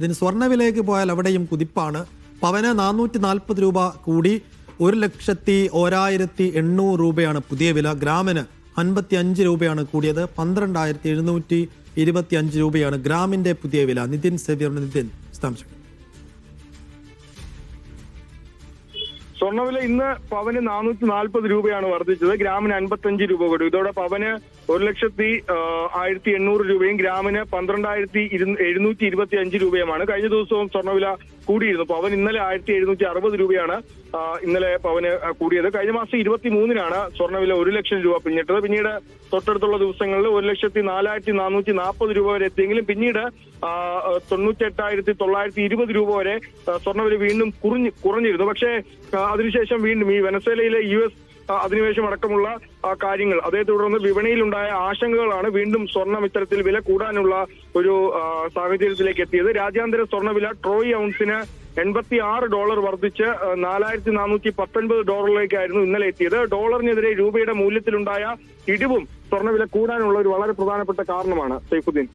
ഇതിന് സ്വർണ്ണവിലയ്ക്ക് പോയാൽ അവിടെയും കുതിപ്പാണ്. പവന് 440 രൂപ കൂടി 1,01,800 രൂപയാണ് പുതിയ വില. ഗ്രാമിന് 55 രൂപയാണ് കൂടിയത്. 12,725 രൂപയാണ് ഗ്രാമിന്റെ പുതിയ വില. നിതിൻ സേവ്യറിന് നിതിൻ വിശദാംശങ്ങൾ. സ്വർണ്ണവില ഇന്ന് പവന് 440 രൂപയാണ് വർദ്ധിച്ചത്. ഗ്രാമിന് 55 രൂപ കൂടി. ഇതോടെ പവന് 1,01,800 രൂപയും ഗ്രാമിന് 12,725 രൂപയുമാണ്. കഴിഞ്ഞ ദിവസവും സ്വർണ്ണവില കൂടിയിരുന്നു. പവൻ ഇന്നലെ 1,760 രൂപയാണ് ഇന്നലെ പവന് കൂടിയത്. കഴിഞ്ഞ മാസം 23-നാണ് സ്വർണ്ണവില 1 ലക്ഷം രൂപ പിന്നിട്ടത്. പിന്നീട് തൊട്ടടുത്തുള്ള ദിവസങ്ങളിൽ 1,04,440 രൂപ വരെ എത്തിയെങ്കിലും പിന്നീട് 98,920 രൂപ വരെ സ്വർണ്ണവില വീണ്ടും കുറഞ്ഞിരുന്നു. പക്ഷേ അതിനുശേഷം വീണ്ടും ഈ വെനസ്വേലയിലെ US അധിനിവേശം അടക്കമുള്ള കാര്യങ്ങൾ അതേ തുടർന്ന് വിപണിയിലുണ്ടായ ആശങ്കകളാണ് വീണ്ടും സ്വർണം ഇത്തരത്തിൽ വില കൂടാനുള്ള ഒരു സാഹചര്യത്തിലേക്ക് എത്തിയത്. രാജ്യാന്തര സ്വർണ്ണവില ട്രോയ് ഔൺസിന് $86 വർദ്ധിച്ച് 4,419 ഇന്നലെ എത്തിയത്. ഡോളറിനെതിരെ രൂപയുടെ മൂല്യത്തിലുണ്ടായ ഇടിവും സ്വർണ്ണവില കൂടാനുള്ള ഒരു വളരെ പ്രധാനപ്പെട്ട കാരണമാണ്. സൈഫുദ്ദീൻ.